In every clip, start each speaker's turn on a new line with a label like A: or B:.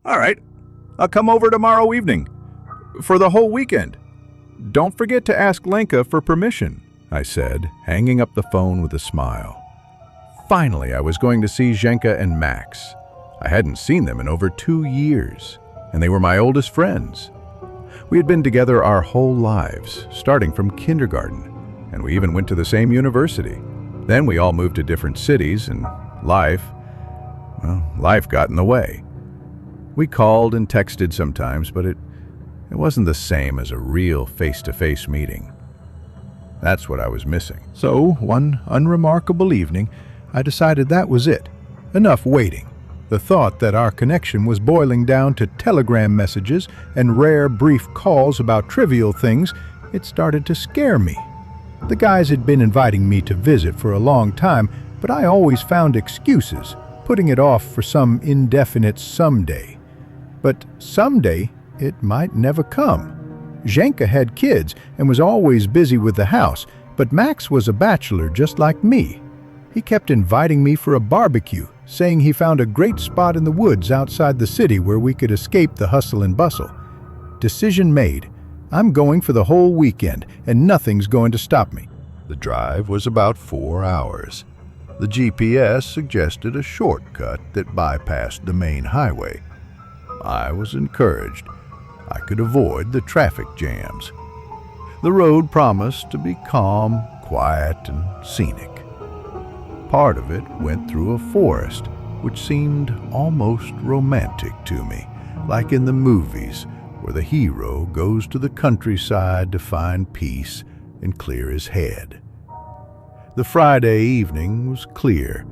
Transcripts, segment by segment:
A: All right, I'll come over tomorrow evening. For the whole weekend. Don't forget to ask Lenka for permission, I said, hanging up the phone with a smile. Finally, I was going to see Zhenka and Max. I hadn't seen them in over 2 years, and they were my oldest friends. We had been together our whole lives, starting from kindergarten, and we even went to the same university. Then we all moved to different cities, and life got in the way. We called and texted sometimes, but it wasn't the same as a real face-to-face meeting. That's what I was missing. So, one unremarkable evening, I decided that was it. Enough waiting. The thought that our connection was boiling down to telegram messages and rare brief calls about trivial things, it started to scare me. The guys had been inviting me to visit for a long time, but I always found excuses, putting it off for some indefinite someday. But someday, it might never come. Zhenka had kids and was always busy with the house, but Max was a bachelor just like me. He kept inviting me for a barbecue, saying he found a great spot in the woods outside the city where we could escape the hustle and bustle. Decision made. I'm going for the whole weekend, and nothing's going to stop me. The drive was about 4 hours. The GPS suggested a shortcut that bypassed the main highway. I was encouraged. I could avoid the traffic jams. The road promised to be calm, quiet, and scenic. Part of it went through a forest, which seemed almost romantic to me, like in the movies, where the hero goes to the countryside to find peace and clear his head. The Friday evening was clear.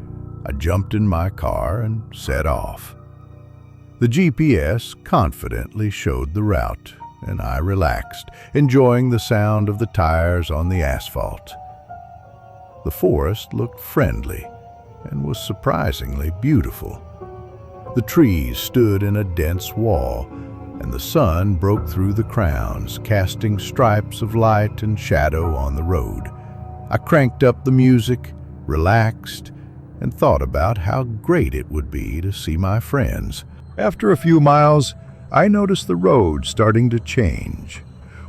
A: I jumped in my car and set off. The GPS confidently showed the route, and I relaxed, enjoying the sound of the tires on the asphalt. The forest looked friendly and was surprisingly beautiful. The trees stood in a dense wall, and the sun broke through the crowns, casting stripes of light and shadow on the road. I cranked up the music, relaxed, and thought about how great it would be to see my friends. After a few miles, I noticed the road starting to change.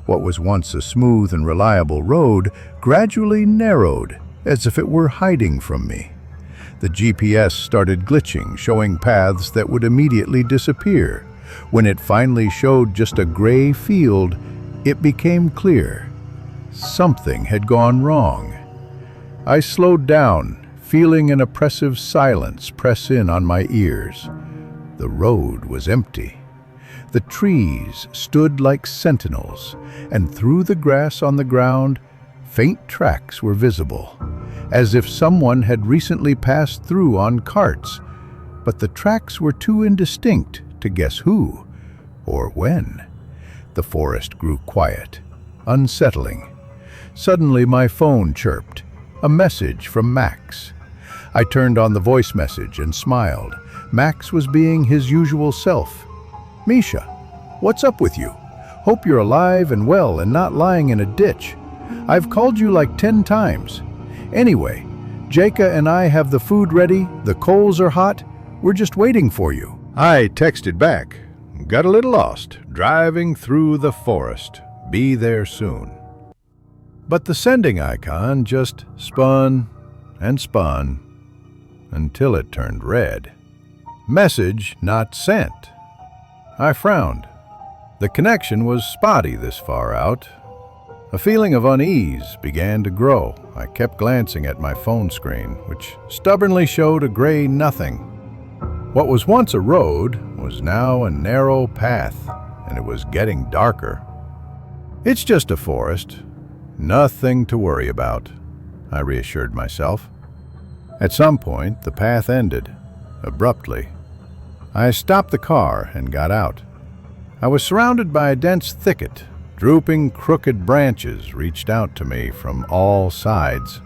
A: What was once a smooth and reliable road gradually narrowed, as if it were hiding from me. The GPS started glitching, showing paths that would immediately disappear. When it finally showed just a gray field, it became clear. Something had gone wrong. I slowed down, feeling an oppressive silence press in on my ears. The road was empty. The trees stood like sentinels, and through the grass on the ground, faint tracks were visible, as if someone had recently passed through on carts. But the tracks were too indistinct to guess who or when. The forest grew quiet, unsettling. Suddenly my phone chirped, a message from Max. I turned on the voice message and smiled. Max was being his usual self. "Misha, what's up with you? Hope you're alive and well and not lying in a ditch. I've called you like 10 times. Anyway, Jaka and I have the food ready, the coals are hot, we're just waiting for you." I texted back, "Got a little lost, driving through the forest. Be there soon." But the sending icon just spun and spun until it turned red. Message not sent. I frowned. The connection was spotty this far out. A feeling of unease began to grow. I kept glancing at my phone screen, which stubbornly showed a gray nothing. What was once a road was now a narrow path, and it was getting darker. "It's just a forest. Nothing to worry about," I reassured myself. At some point, the path ended, abruptly. I stopped the car and got out. I was surrounded by a dense thicket. Drooping, crooked branches reached out to me from all sides.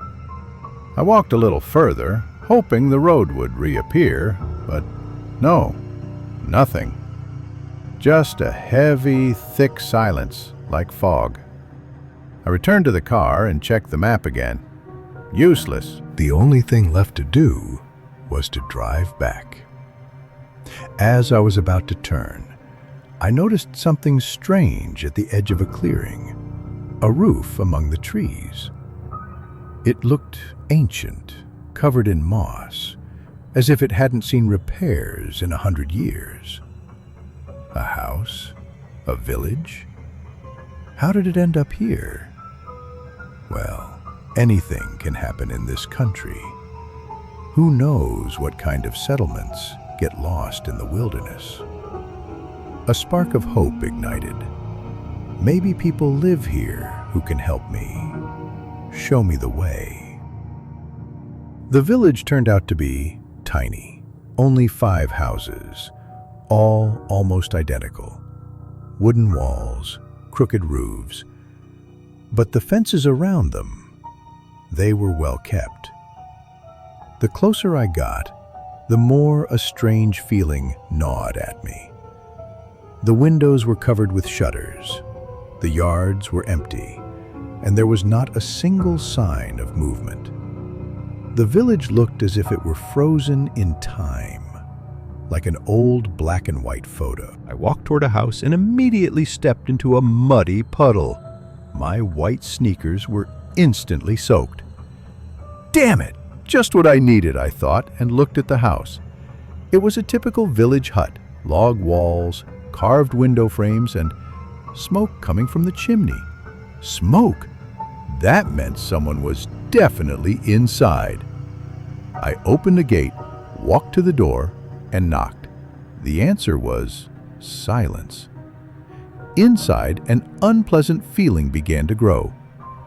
A: I walked a little further, hoping the road would reappear, but no, nothing. Just a heavy, thick silence, like fog. I returned to the car and checked the map again. Useless. The only thing left to do was to drive back. As I was about to turn, I noticed something strange at the edge of a clearing, a roof among the trees. It looked ancient, covered in moss, as if it hadn't seen repairs in 100 years. A house? A village? How did it end up here? Well, anything can happen in this country. Who knows what kind of settlements get lost in the wilderness? A spark of hope ignited. Maybe people live here who can help me, show me the way. The village turned out to be tiny, only 5 houses, all almost identical. Wooden walls, crooked roofs, but the fences around them, they were well kept. The closer I got, the more a strange feeling gnawed at me. The windows were covered with shutters, the yards were empty, and there was not a single sign of movement. The village looked as if it were frozen in time, like an old black and white photo. I walked toward a house and immediately stepped into a muddy puddle. My white sneakers were instantly soaked. Damn it! Just what I needed, I thought, and looked at the house. It was a typical village hut, log walls, carved window frames, and smoke coming from the chimney. Smoke! That meant someone was definitely inside. I opened the gate, walked to the door, and knocked. The answer was silence. Inside, an unpleasant feeling began to grow.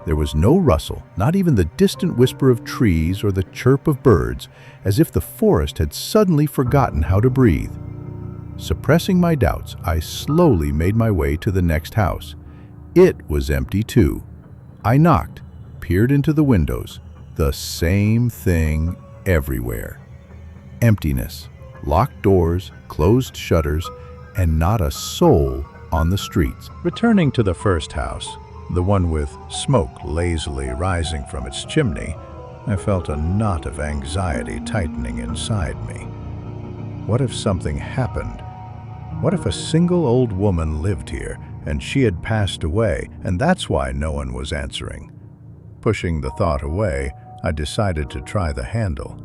A: There was no rustle, not even the distant whisper of trees or the chirp of birds, as if the forest had suddenly forgotten how to breathe. Suppressing my doubts, I slowly made my way to the next house. It was empty too. I knocked, peered into the windows. The same thing everywhere. Emptiness, locked doors, closed shutters, and not a soul on the streets. Returning to the first house, the one with smoke lazily rising from its chimney, I felt a knot of anxiety tightening inside me. What if something happened? What if a single old woman lived here and she had passed away, and that's why no one was answering? Pushing the thought away, I decided to try the handle.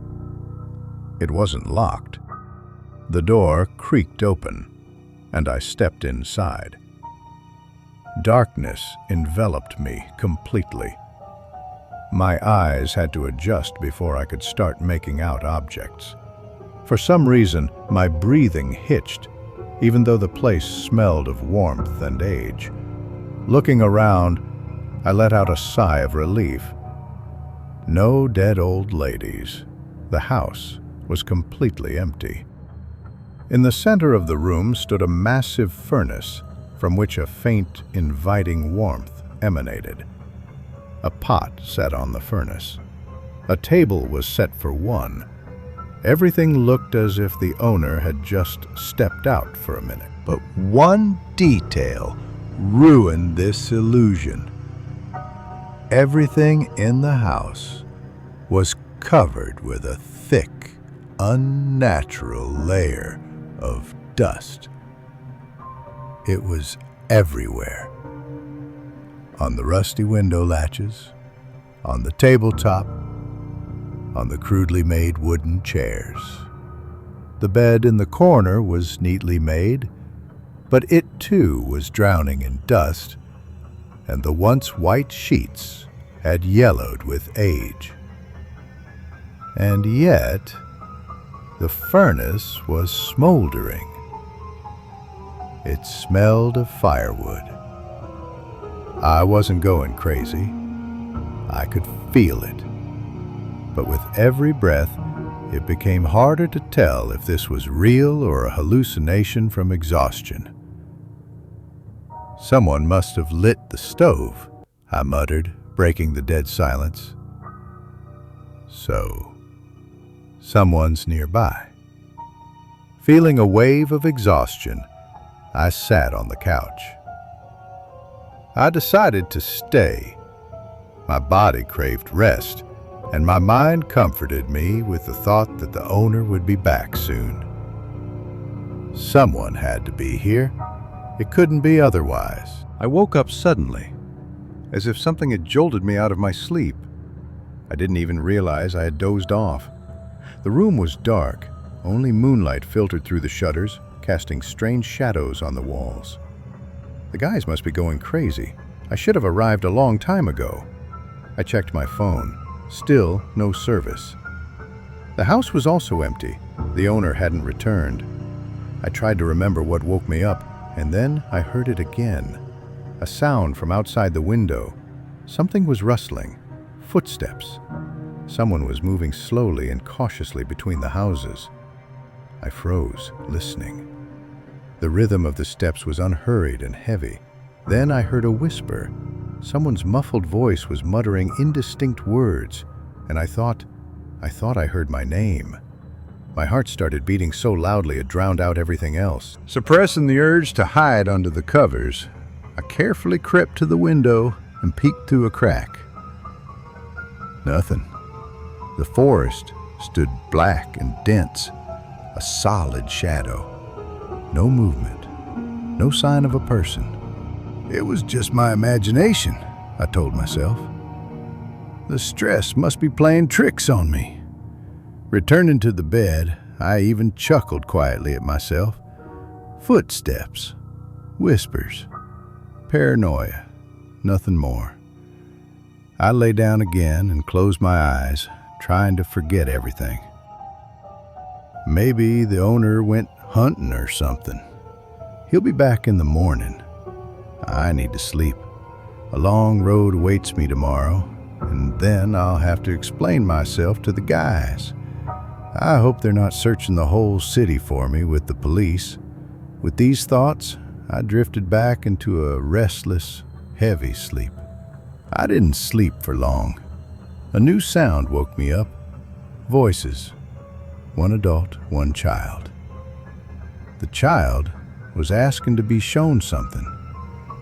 A: It wasn't locked. The door creaked open, and I stepped inside. Darkness enveloped me completely. My eyes had to adjust before I could start making out objects. For some reason, my breathing hitched, even though the place smelled of warmth and age. Looking around, I let out a sigh of relief. No dead old ladies. The house was completely empty. In the center of the room stood a massive furnace from which a faint, inviting warmth emanated. A pot sat on the furnace. A table was set for one. Everything looked as if the owner had just stepped out for a minute. But one detail ruined this illusion. Everything in the house was covered with a thick, unnatural layer of dust. It was everywhere. On the rusty window latches, on the tabletop, on the crudely made wooden chairs. The bed in the corner was neatly made, but it too was drowning in dust, and the once white sheets had yellowed with age. And yet, the furnace was smoldering. It smelled of firewood. I wasn't going crazy. I could feel it. But with every breath, it became harder to tell if this was real or a hallucination from exhaustion. Someone must have lit the stove, I muttered, breaking the dead silence. So, someone's nearby. Feeling a wave of exhaustion, I sat on the couch. I decided to stay. My body craved rest, and my mind comforted me with the thought that the owner would be back soon. Someone had to be here. It couldn't be otherwise. I woke up suddenly, as if something had jolted me out of my sleep. I didn't even realize I had dozed off. The room was dark. Only moonlight filtered through the shutters, casting strange shadows on the walls. The guys must be going crazy. I should have arrived a long time ago. I checked my phone. Still no service. The house was also empty. The owner hadn't returned. I tried to remember what woke me up, and then I heard it again. A sound from outside the window. Something was rustling. Footsteps. Someone was moving slowly and cautiously between the houses. I froze, listening. The rhythm of the steps was unhurried and heavy. Then I heard a whisper. Someone's muffled voice was muttering indistinct words, and I thought I heard my name. My heart started beating so loudly it drowned out everything else. Suppressing the urge to hide under the covers, I carefully crept to the window and peeked through a crack. Nothing. The forest stood black and dense, a solid shadow. No movement, no sign of a person. It was just my imagination, I told myself. The stress must be playing tricks on me. Returning to the bed, I even chuckled quietly at myself. Footsteps, whispers, paranoia, nothing more. I lay down again and closed my eyes, trying to forget everything. Maybe the owner went hunting or something. He'll be back in the morning. I need to sleep. A long road awaits me tomorrow, and then I'll have to explain myself to the guys. I hope they're not searching the whole city for me with the police. With these thoughts, I drifted back into a restless, heavy sleep. I didn't sleep for long. A new sound woke me up. Voices. One adult, one child. The child was asking to be shown something,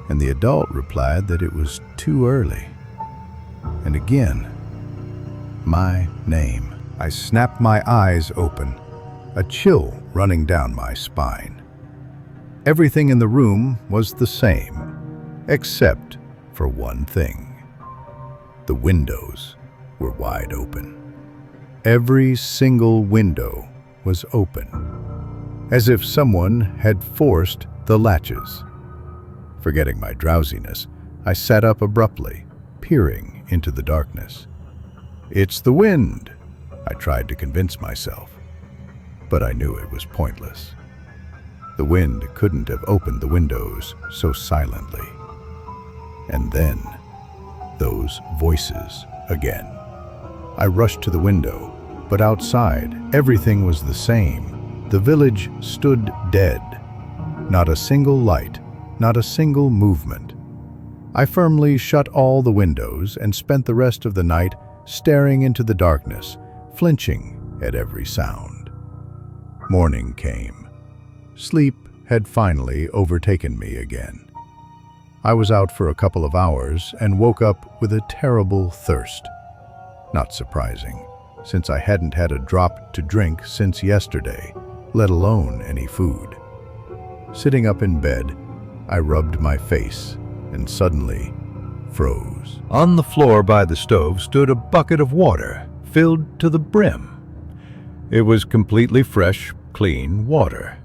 A: and the adult replied that it was too early. And again, my name. I snapped my eyes open, a chill running down my spine. Everything in the room was the same, except for one thing. The windows were wide open. Every single window was open, as if someone had forced the latches. Forgetting my drowsiness, I sat up abruptly, peering into the darkness. It's the wind, I tried to convince myself, but I knew it was pointless. The wind couldn't have opened the windows so silently. And then, those voices again. I rushed to the window, but outside, everything was the same. The village stood dead. Not a single light, not a single movement. I firmly shut all the windows and spent the rest of the night staring into the darkness, flinching at every sound. Morning came. Sleep had finally overtaken me again. I was out for a couple of hours and woke up with a terrible thirst. Not surprising, since I hadn't had a drop to drink since yesterday, let alone any food. Sitting up in bed, I rubbed my face and suddenly froze. On the floor by the stove stood a bucket of water, filled to the brim. It was completely fresh, clean water.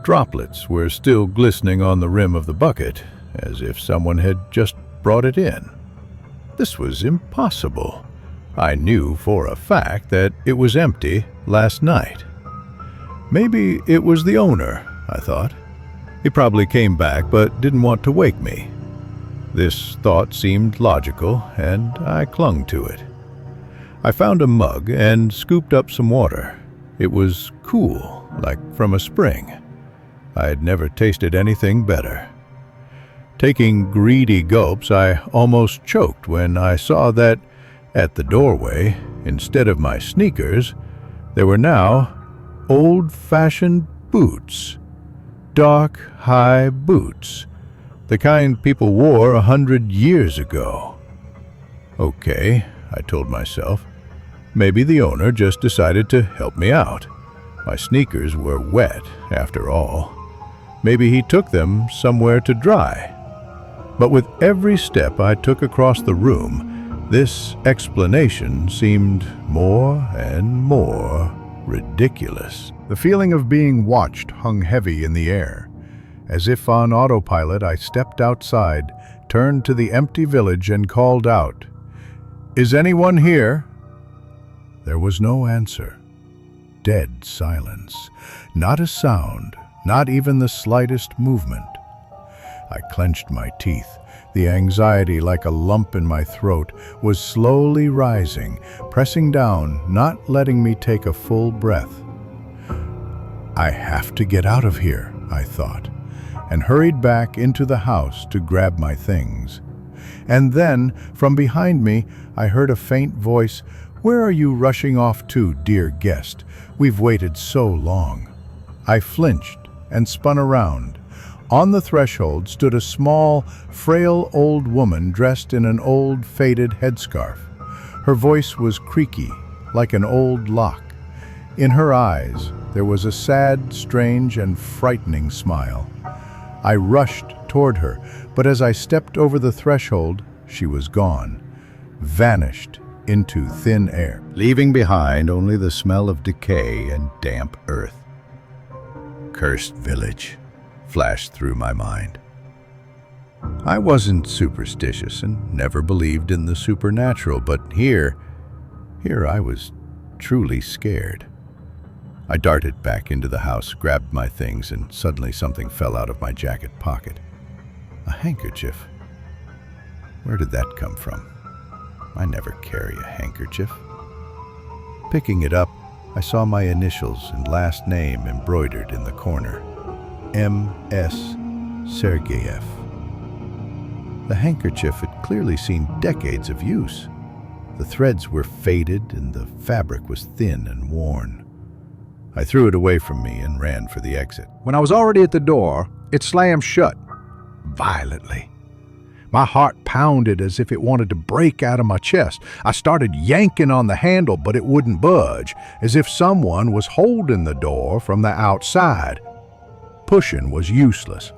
A: Droplets were still glistening on the rim of the bucket, as if someone had just brought it in. This was impossible. I knew for a fact that it was empty last night. Maybe it was the owner, I thought. He probably came back but didn't want to wake me. This thought seemed logical, and I clung to it. I found a mug and scooped up some water. It was cool, like from a spring. I had never tasted anything better. Taking greedy gulps, I almost choked when I saw that at the doorway, instead of my sneakers, there were now old-fashioned boots. Dark, high boots. The kind people wore 100 years ago. Okay, I told myself. Maybe the owner just decided to help me out. My sneakers were wet, after all. Maybe he took them somewhere to dry. But with every step I took across the room, this explanation seemed more and more ridiculous. The feeling of being watched hung heavy in the air. As if on autopilot, I stepped outside, turned to the empty village and called out, "Is anyone here?" There was no answer. Dead silence. Not a sound, not even the slightest movement. I clenched my teeth. The anxiety, like a lump in my throat, was slowly rising, pressing down, not letting me take a full breath. I have to get out of here, I thought, and hurried back into the house to grab my things. And then, from behind me, I heard a faint voice, "Where are you rushing off to, dear guest? We've waited so long." I flinched and spun around. On the threshold stood a small, frail old woman dressed in an old, faded headscarf. Her voice was creaky, like an old lock. In her eyes, there was a sad, strange, and frightening smile. I rushed toward her, but as I stepped over the threshold, she was gone, vanished into thin air, leaving behind only the smell of decay and damp earth. Cursed village flashed through my mind. I wasn't superstitious and never believed in the supernatural, but here I was truly scared. I darted back into the house, grabbed my things, and suddenly something fell out of my jacket pocket. A handkerchief. Where did that come from? I never carry a handkerchief. Picking it up, I saw my initials and last name embroidered in the corner. M.S. Sergeyev. The handkerchief had clearly seen decades of use. The threads were faded and the fabric was thin and worn. I threw it away from me and ran for the exit. When I was already at the door, it slammed shut, violently. My heart pounded as if it wanted to break out of my chest. I started yanking on the handle, but it wouldn't budge, as if someone was holding the door from the outside. Pushing was useless.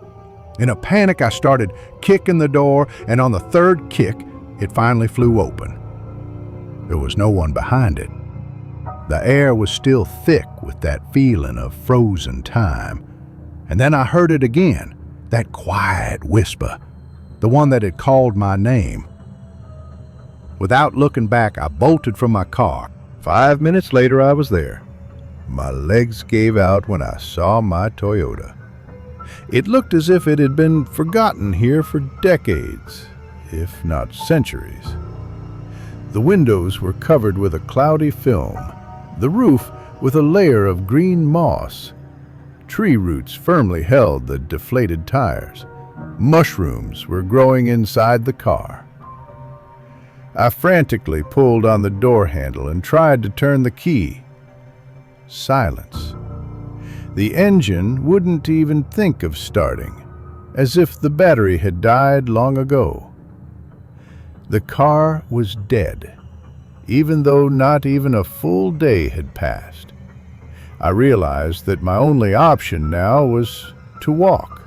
A: In a panic, I started kicking the door, and on the third kick, it finally flew open. There was no one behind it. The air was still thick with that feeling of frozen time. And then I heard it again, that quiet whisper, the one that had called my name. Without looking back, I bolted from my car. 5 minutes later, I was there. My legs gave out when I saw my Toyota. It looked as if it had been forgotten here for decades, if not centuries. The windows were covered with a cloudy film, the roof with a layer of green moss. Tree roots firmly held the deflated tires. Mushrooms were growing inside the car. I frantically pulled on the door handle and tried to turn the key. Silence. The engine wouldn't even think of starting, as if the battery had died long ago. The car was dead, even though not even a full day had passed. I realized that my only option now was to walk.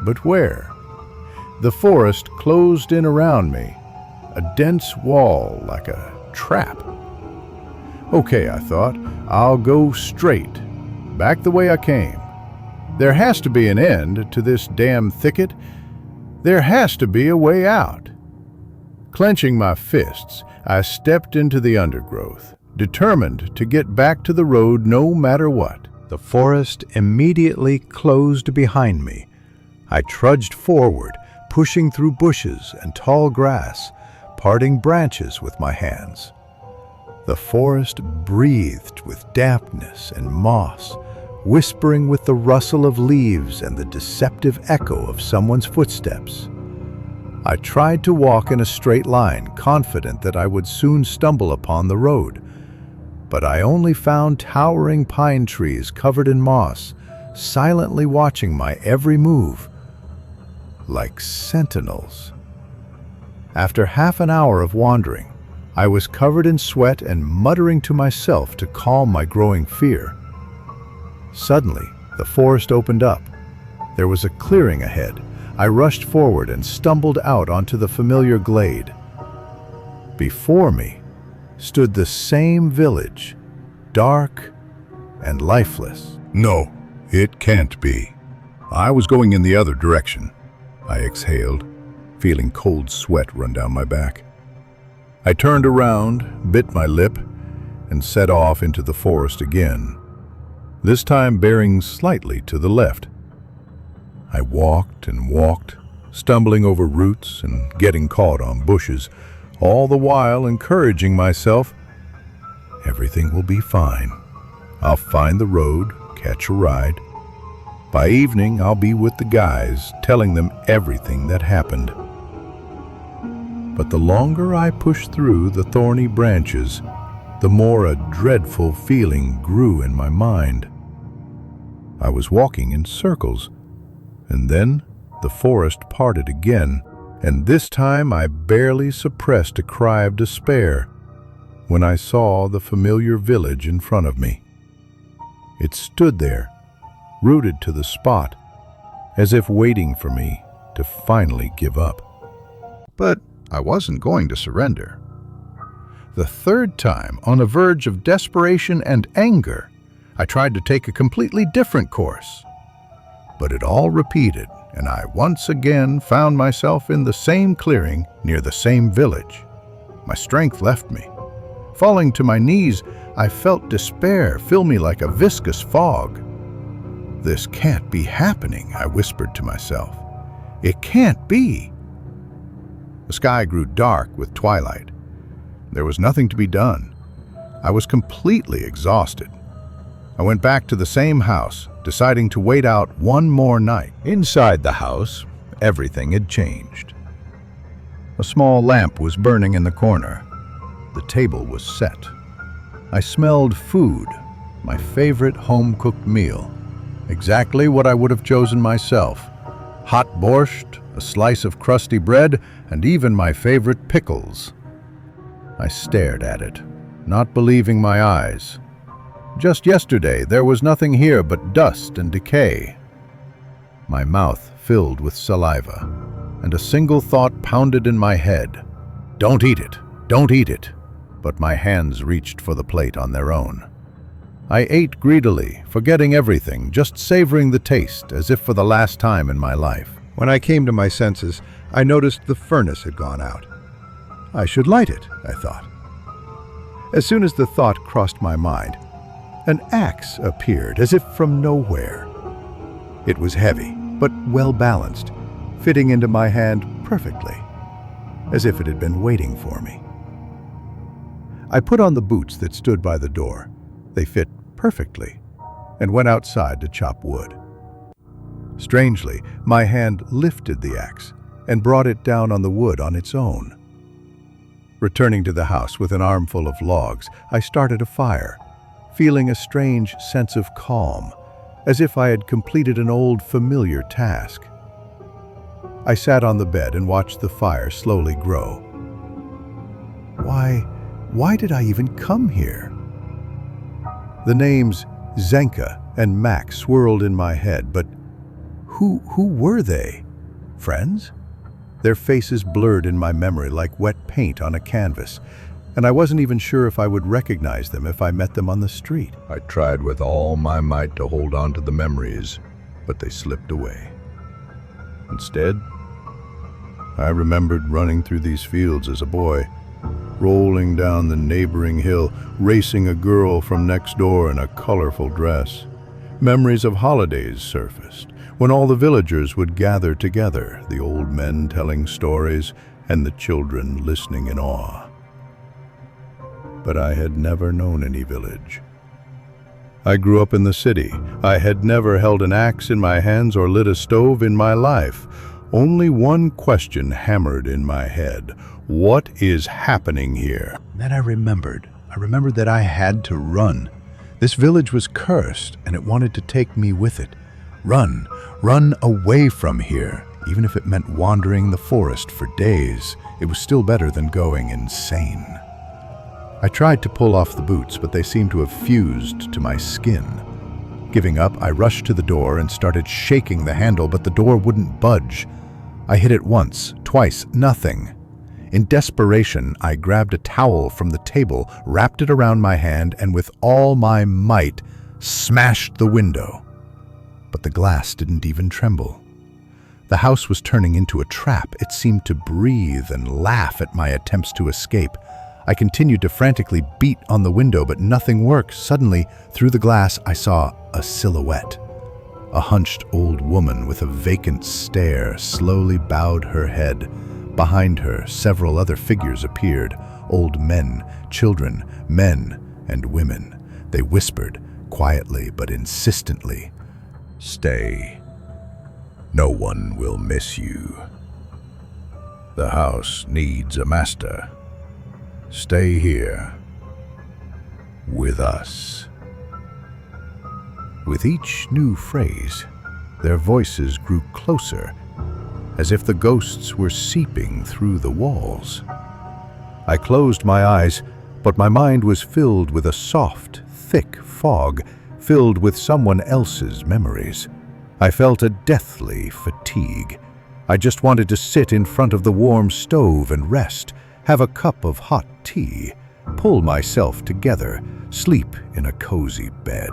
A: But where? The forest closed in around me, a dense wall like a trap. Okay, I thought, I'll go straight, back the way I came. There has to be an end to this damn thicket. There has to be a way out. Clenching my fists, I stepped into the undergrowth, determined to get back to the road no matter what. The forest immediately closed behind me. I trudged forward, pushing through bushes and tall grass, parting branches with my hands. The forest breathed with dampness and moss, whispering with the rustle of leaves and the deceptive echo of someone's footsteps. I tried to walk in a straight line, confident that I would soon stumble upon the road. But I only found towering pine trees covered in moss, silently watching my every move, like sentinels. After half an hour of wandering, I was covered in sweat and muttering to myself to calm my growing fear. Suddenly, the forest opened up. There was a clearing ahead. I rushed forward and stumbled out onto the familiar glade. Before me stood the same village, dark and lifeless.
B: No, it can't be. I was going in the other direction. I exhaled, feeling cold sweat run down my back. I turned around, bit my lip, and set off into the forest again, this time bearing slightly to the left. I walked and walked, stumbling over roots and getting caught on bushes, all the while encouraging myself, everything will be fine. I'll find the road, catch a ride. By evening, I'll be with the guys, telling them everything that happened. But the longer I pushed through the thorny branches, the more a dreadful feeling grew in my mind. I was walking in circles, and then the forest parted again, and this time I barely suppressed a cry of despair when I saw the familiar village in front of me. It stood there, rooted to the spot, as if waiting for me to finally give up. But I wasn't going to surrender. The third time, on the verge of desperation and anger, I tried to take a completely different course. But it all repeated, and I once again found myself in the same clearing near the same village. My strength left me. Falling to my knees, I felt despair fill me like a viscous fog. This can't be happening, I whispered to myself. It can't be. The sky grew dark with twilight. There was nothing to be done. I was completely exhausted. I went back to the same house, deciding to wait out one more night. Inside the house, everything had changed. A small lamp was burning in the corner. The table was set. I smelled food, my favorite home-cooked meal. Exactly what I would have chosen myself. Hot borscht, a slice of crusty bread, and even my favorite pickles. I stared at it, not believing my eyes. Just yesterday, there was nothing here but dust and decay. My mouth filled with saliva, and a single thought pounded in my head. Don't eat it, don't eat it. But my hands reached for the plate on their own. I ate greedily, forgetting everything, just savoring the taste as if for the last time in my life. When I came to my senses, I noticed the furnace had gone out. I should light it, I thought. As soon as the thought crossed my mind, an axe appeared as if from nowhere. It was heavy, but well-balanced, fitting into my hand perfectly, as if it had been waiting for me. I put on the boots that stood by the door. They fit perfectly, and went outside to chop wood. Strangely, my hand lifted the axe and brought it down on the wood on its own. Returning to the house with an armful of logs, I started a fire, feeling a strange sense of calm, as if I had completed an old familiar task. I sat on the bed and watched the fire slowly grow. Why did I even come here? The names Zenka and Max swirled in my head, but who were they? Friends? Their faces blurred in my memory like wet paint on a canvas, and I wasn't even sure if I would recognize them if I met them on the street. I tried with all my might to hold on to the memories, but they slipped away. Instead, I remembered running through these fields as a boy, rolling down the neighboring hill, racing a girl from next door in a colorful dress. Memories of holidays surfaced, when all the villagers would gather together, the old men telling stories and the children listening in awe. But I had never known any village. I grew up in the city. I had never held an axe in my hands or lit a stove in my life. Only one question hammered in my head. What is happening here? Then I remembered that I had to run. This village was cursed, and it wanted to take me with it. Run away from here. Even if it meant wandering the forest for days, it was still better than going insane. I tried to pull off the boots, but they seemed to have fused to my skin. Giving up, I rushed to the door and started shaking the handle, but the door wouldn't budge. I hit it once, twice, nothing. In desperation, I grabbed a towel from the table, wrapped it around my hand, and with all my might, smashed the window. But the glass didn't even tremble. The house was turning into a trap. It seemed to breathe and laugh at my attempts to escape. I continued to frantically beat on the window, but nothing worked. Suddenly, through the glass, I saw a silhouette. A hunched old woman with a vacant stare slowly bowed her head. Behind her, several other figures appeared. Old men, children, men, and women. They whispered, quietly but insistently, "Stay. No one will miss you. The house needs a master. Stay here. With us." With each new phrase, their voices grew closer, as if the ghosts were seeping through the walls. I closed my eyes, but my mind was filled with a soft, thick fog, filled with someone else's memories. I felt a deathly fatigue. I just wanted to sit in front of the warm stove and rest, have a cup of hot tea, pull myself together, sleep in a cozy bed.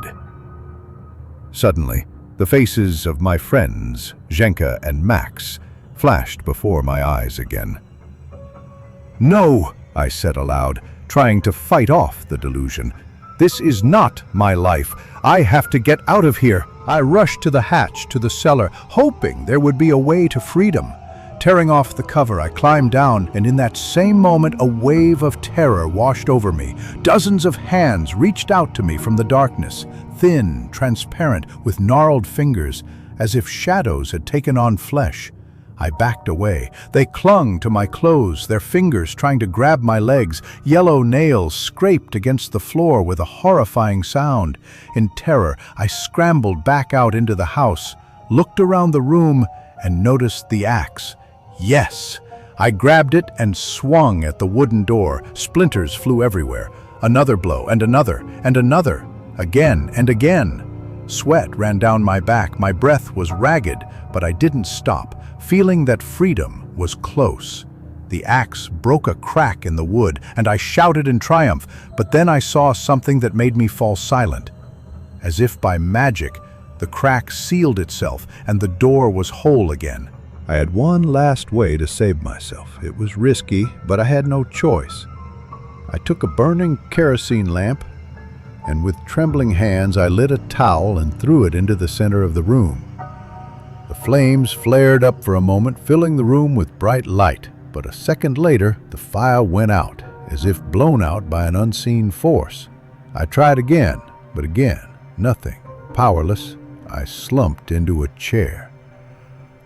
B: Suddenly, the faces of my friends, Zhenka and Max, flashed before my eyes again. "No," I said aloud, trying to fight off the delusion. "This is not my life. I have to get out of here." I rushed to the hatch to the cellar, hoping there would be a way to freedom. Tearing off the cover, I climbed down, and in that same moment, a wave of terror washed over me. Dozens of hands reached out to me from the darkness, thin, transparent, with gnarled fingers, as if shadows had taken on flesh. I backed away. They clung to my clothes, their fingers trying to grab my legs. Yellow nails scraped against the floor with a horrifying sound. In terror, I scrambled back out into the house, looked around the room, and noticed the axe. Yes! I grabbed it and swung at the wooden door. Splinters flew everywhere. Another blow, and another, and another. Again and again. Sweat ran down my back. My breath was ragged, but I didn't stop, feeling that freedom was close. The axe broke a crack in the wood, and I shouted in triumph, but then I saw something that made me fall silent. As if by magic, the crack sealed itself, and the door was whole again. I had one last way to save myself. It was risky, but I had no choice. I took a burning kerosene lamp, and with trembling hands I lit a towel and threw it into the center of the room. The flames flared up for a moment, filling the room with bright light, but a second later the fire went out, as if blown out by an unseen force. I tried again, but again, nothing. Powerless, I slumped into a chair.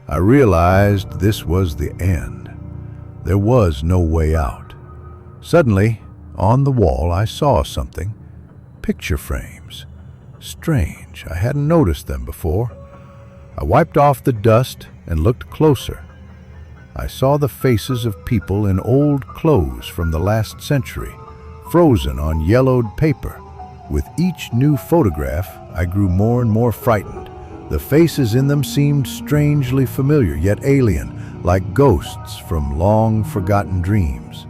B: I realized this was the end. There was no way out. Suddenly, on the wall, I saw something. Picture frames. Strange, I hadn't noticed them before. I wiped off the dust and looked closer. I saw the faces of people in old clothes from the last century, frozen on yellowed paper. With each new photograph, I grew more and more frightened. The faces in them seemed strangely familiar, yet alien, like ghosts from long-forgotten dreams.